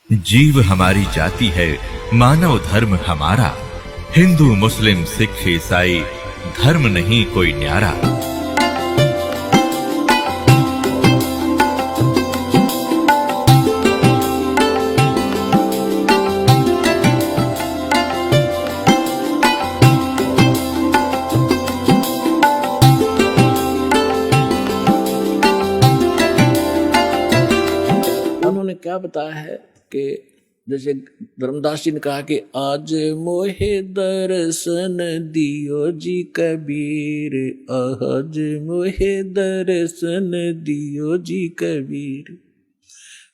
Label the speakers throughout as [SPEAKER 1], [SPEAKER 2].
[SPEAKER 1] जीव हमारी जाति है, मानव धर्म हमारा। हिंदू मुस्लिम सिख ईसाई धर्म नहीं कोई न्यारा।
[SPEAKER 2] उन्होंने क्या बताया है कि जैसे धर्मदास जी ने कहा कि आज मोहे दर्शन दियो जी कबीर, आज मोहे दर्शन दियो जी कबीर।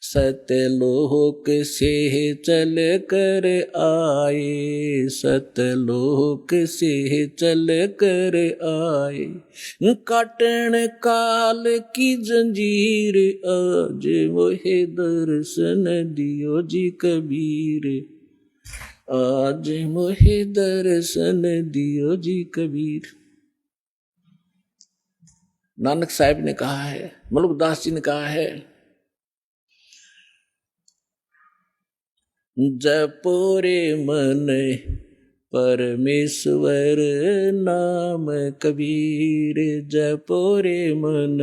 [SPEAKER 2] सतलोक से चल कर आए, सतलोक से चल कर आए, काटन काल की जंजीर, आज मोहे दर्शन दियो जी कबीर, आज मोहे दर्शन दियो जी कबीर। नानक साहब ने कहा है, मलुकदास जी ने कहा है, जपो रे मन परमेश्वर नाम कबीर, जपो रे मन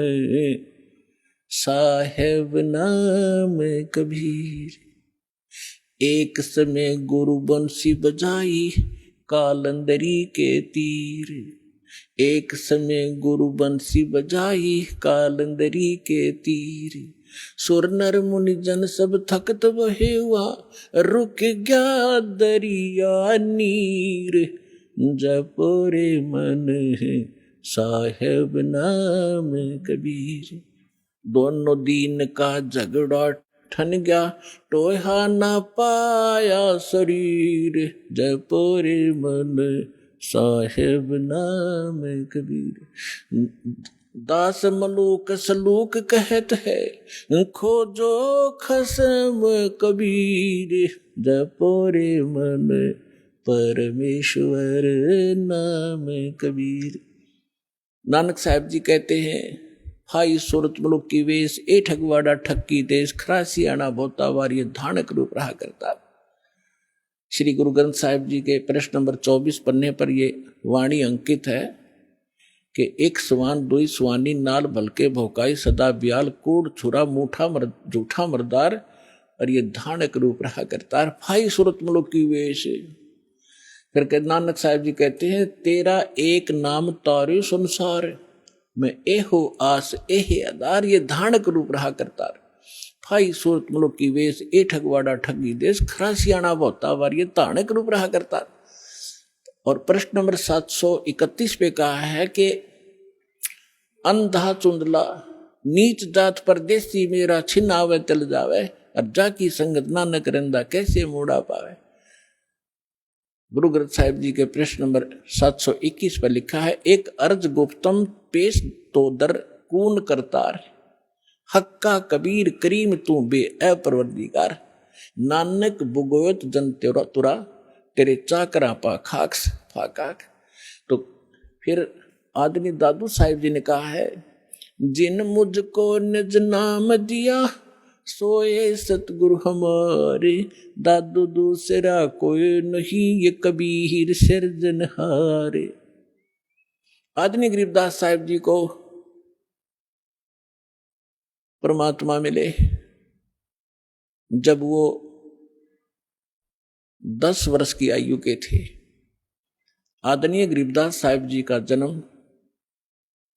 [SPEAKER 2] साहेब नाम कबीर। एक समय गुरु बंसी बजाई कालंदरी के तीर, एक समय गुरु बंसी बजाई कालंदरी के तीर। सुर नर मुनि जन सब थकत बहे हुआ, रुक गया दरिया नीर, जपो रे मन साहेब नाम कबीर। दोनों दीन का झगड़ा ठन गया, टोहा ना पाया शरीर, जपो रे मन साहेब नाम कबीर। दास मलूक सलूक कहत है, खोजो खसम कबीर, जपो रे मन परमेश्वर नाम कबीर। नानक साहब जी कहते हैं, हाई सूरत मुलुक की वेश, ए ठगवाड़ा ठक्की देश, खरासी आना बोता वारी धानक रूप रहा करता। श्री गुरु ग्रंथ साहिब जी के प्रश्न नंबर 24 पन्ने पर ये वाणी अंकित है कि एक सवान दुई सवानी नाल भलके भोकाई, सदा ब्याल कूड़ छुरा मूठा झूठा मरदार, और ये धानक रूप रहा करता है। भाई सूरत मुलुक की वेश। फिर नानक साहब जी कहते हैं, तेरा एक नाम तारे संसार में एहो आस एहे आधार, ये धानक रूप रहा करता है। भाई सूरत मुलुक की वेश, ए ठगवाड़ा ठगी देश, खरासियाना बोता वार, ये धानक रूप रहा करता। और प्रश्न नंबर 731 पे कहा है कि अंधा चुंदला नीच जात परदेसी, मेरा छिन आवे चल जावे, और जाकी संगत नानक रंदा कैसे मोड़ा पावे। गुरु ग्रंथ साहिब जी के प्रश्न नंबर 721 पर लिखा है, एक अर्ज गुप्तम पेश तो दर कून करतार, हक्का कबीर करीम तू बे अपरवरदिगार, नानक बुगोयत जन तेरा तुरा, तेरे चाकरा पा खाक्स फाकाक। तो फिर आदमी दादू साहिब जी ने कहा है, जिन मुझको निज नाम दिया, सोए सतगुरु हमारे, दादू दूसरा कोई नहीं, ये कबीर सिरजनहारे। आदमी गरीबदास साहिब जी को परमात्मा मिले जब वो 10 वर्ष की आयु के थे। आदरणीय गरीबदास साहिब जी का जन्म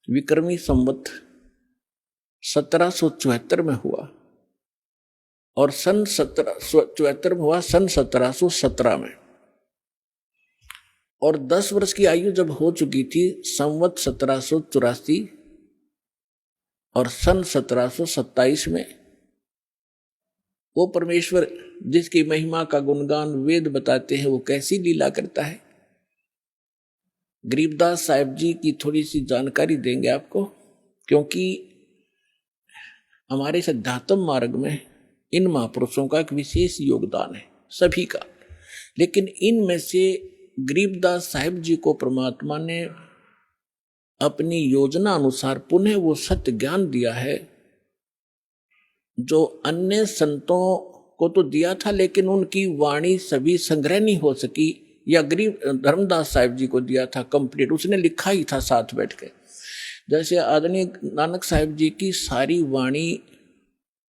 [SPEAKER 2] विक्रमी संवत 1774 में हुआ और सन 1774 में हुआ, सन 1717 में। और 10 वर्ष की आयु जब हो चुकी थी, संवत 1784 और सन 1727 में, वो परमेश्वर जिसकी महिमा का गुणगान वेद बताते हैं, वो कैसी लीला करता है। गरीबदास साहिब जी की थोड़ी सी जानकारी देंगे आपको, क्योंकि हमारे सिद्धात्म मार्ग में इन महापुरुषों का एक विशेष योगदान है, सभी का। लेकिन इनमें से गरीबदास साहिब जी को परमात्मा ने अपनी योजना अनुसार पुनः वो सत्य ज्ञान दिया है जो अन्य संतों को तो दिया था, लेकिन उनकी वाणी सभी संग्रह नहीं हो सकी, या गरीब धर्मदास साहिब जी को दिया था कंप्लीट, उसने लिखा ही था साथ बैठ के। जैसे आदरणीय नानक साहिब जी की सारी वाणी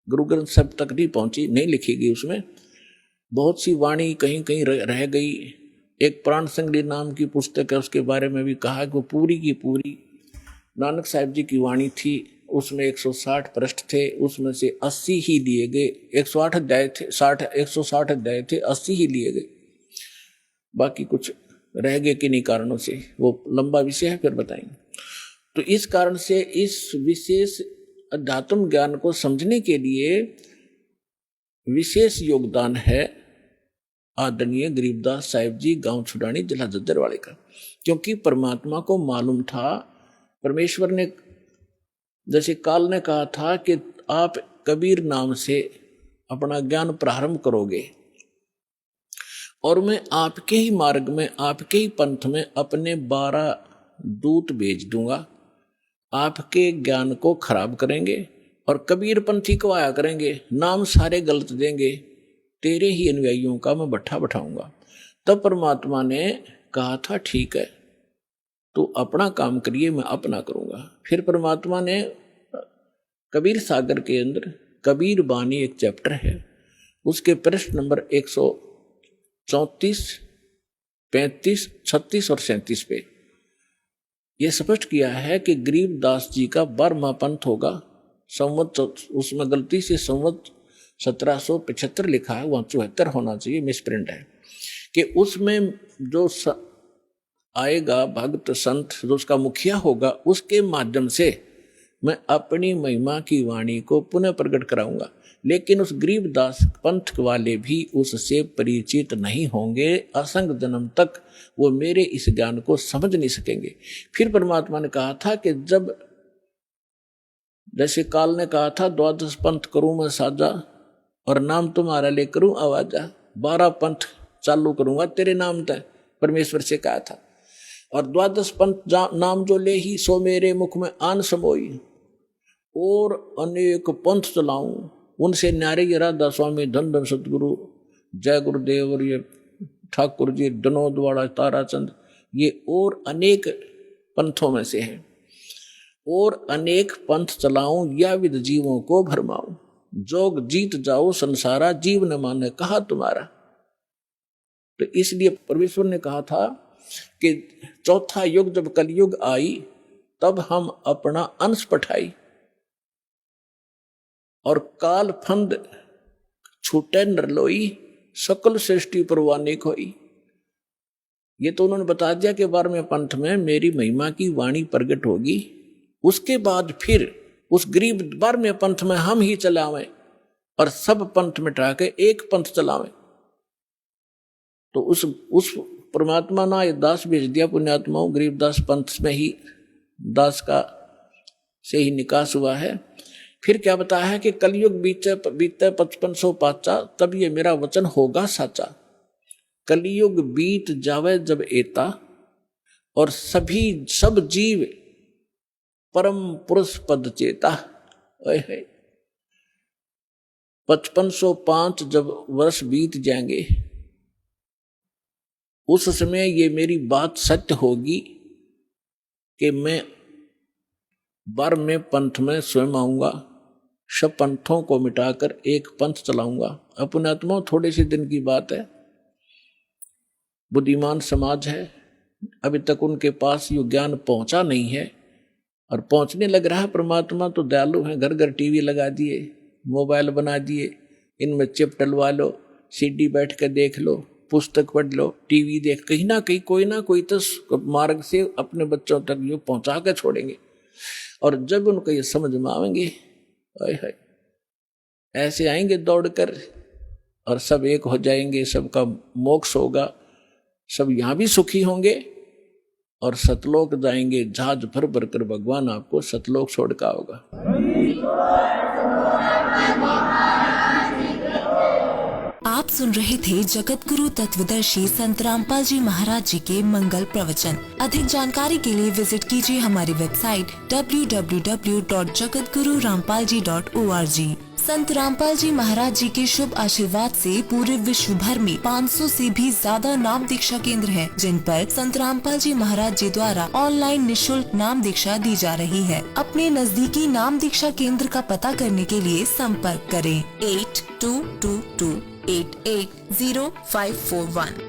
[SPEAKER 2] गुरु ग्रंथ साहिब तक नहीं पहुंची, नहीं लिखी गई, उसमें बहुत सी वाणी कहीं कहीं रह गई। एक प्राण संगली नाम की पुस्तक है, उसके बारे में भी कहा कि वो पूरी की पूरी नानक साहिब जी की वाणी थी। उसमें 160 पृष्ठ थे, उसमें से 80 ही लिए गए, 108 अध्याय थे, 160 अध्याय थे, 80 ही लिए गए, बाकी कुछ रह गए किन्हीं कारणों से, वो लंबा विषय है, फिर बताएंगे। तो इस कारण से इस विशेष अध्यात्म ज्ञान को समझने के लिए विशेष योगदान है आदरणीय गरीबदास साहिब जी गांव छुड़ानी जिला जद्दरवाले का, क्योंकि परमात्मा को मालूम था, परमेश्वर ने, जैसे काल ने कहा था कि आप कबीर नाम से अपना ज्ञान प्रारंभ करोगे और मैं आपके ही मार्ग में, आपके ही पंथ में अपने 12 दूत भेज दूंगा, आपके ज्ञान को खराब करेंगे और कबीर पंथी को आया करेंगे, नाम सारे गलत देंगे, तेरे ही अनुयायियों का मैं भट्ठा बैठाऊंगा। तब परमात्मा ने कहा था ठीक है, तो अपना काम करिए, मैं अपना करूंगा। फिर परमात्मा ने कबीर सागर के अंदर कबीर बानी एक चैप्टर है, उसके पृष्ठ नंबर 134, 35, 36 और 37 पे यह स्पष्ट किया है कि गरीबदास जी का 12वां पंथ होगा। संवत, उसमें गलती से संवत 1775 लिखा है, वहां 74 होना चाहिए, मिसप्रिंट है, कि उसमें जो आएगा भक्त संत, जो उसका मुखिया होगा, उसके माध्यम से मैं अपनी महिमा की वाणी को पुनः प्रकट कराऊंगा। लेकिन उस गरीबदास पंथ वाले भी उससे परिचित नहीं होंगे, असंग जन्म तक वो मेरे इस ज्ञान को समझ नहीं सकेंगे। फिर परमात्मा ने कहा था कि जब, जैसे काल ने कहा था 12 पंथ करूं मैं साजा और नाम तुम्हारा ले करूं आवाजा, 12 पंथ चालू करूंगा तेरे नाम तक, परमेश्वर से कहा था। और 12 पंथ नाम जो ले ही सो मेरे मुख में आन समोई, और अनेक पंथ चलाऊं, उनसे न्यारे ये राधा स्वामी, धन धन सतगुरु, जय गुरुदेव, और ये ठाकुर जी, डनोद वाला ताराचंद, ये और अनेक पंथों में से हैं। और अनेक पंथ चलाऊं या विद जीवों को भरमाऊं, जोग जीत जाओ संसारा, जीव न माने कहा तुम्हारा। तो इसलिए परमेश्वर ने कहा था कि चौथा युग जब कलयुग आई, तब हम अपना अंश पठाई और काल फंद छूटे नरलोई, सकल सृष्टि परवाने खोई। ये तो उन्होंने बता दिया कि 12वें पंथ में मेरी महिमा की वाणी प्रकट होगी। उसके बाद फिर उस गरीब 12वें पंथ में हम ही चलावें और सब पंथ मिटा के एक पंथ चलावें। तो उस परमात्मा ना ये दास भेज दिया पुण्यात्माओं, गरीबदास पंथ में ही दास का से ही निकास हुआ है। फिर क्या बताया है कि कलयुग बीते 5500 पाचा, तब ये मेरा वचन होगा साचा। कलयुग बीत जावे जब एता, और सब जीव परम पुरुष पद चेता। 5505 जब वर्ष बीत जाएंगे, उस समय ये मेरी बात सत्य होगी कि मैं 12वें पंथ में स्वयं आऊंगा, सब पंथों को मिटाकर एक पंथ चलाऊंगा। अपने आत्मा थोड़े से दिन की बात है, बुद्धिमान समाज है, अभी तक उनके पास ये ज्ञान पहुंचा नहीं है, और पहुंचने लग रहा है। परमात्मा तो दयालु है, घर घर टीवी लगा दिए, मोबाइल बना दिए, इनमें चिप डलवा लो, सीडी बैठ कर देख लो, पुस्तक पढ़ लो, टीवी देख, कहीं ना कहीं कोई ना कोई तो मार्ग से अपने बच्चों तक ये पहुंचा कर छोड़ेंगे। और जब उनको ये समझ में आएंगे, ऐसे आएंगे दौड़कर और सब एक हो जाएंगे, सबका मोक्ष होगा, सब यहाँ भी सुखी होंगे और सतलोक जाएंगे। जहाज भर भर कर भगवान आपको सतलोक छोड़ का होगा।
[SPEAKER 3] आप सुन रहे थे जगत गुरु तत्वदर्शी संत रामपाल जी महाराज जी के मंगल प्रवचन। अधिक जानकारी के लिए विजिट कीजिए हमारी वेबसाइट www.jagatgururampalji.org। संत रामपाल जी महाराज जी के शुभ आशीर्वाद से पूरे विश्व भर में 500 से भी ज्यादा नाम दीक्षा केंद्र हैं, जिन पर संत रामपाल जी महाराज जी द्वारा ऑनलाइन निशुल्क नाम दीक्षा दी जा रही है। अपने नजदीकी नाम दीक्षा केंद्र का पता करने के लिए संपर्क करें 8222880541।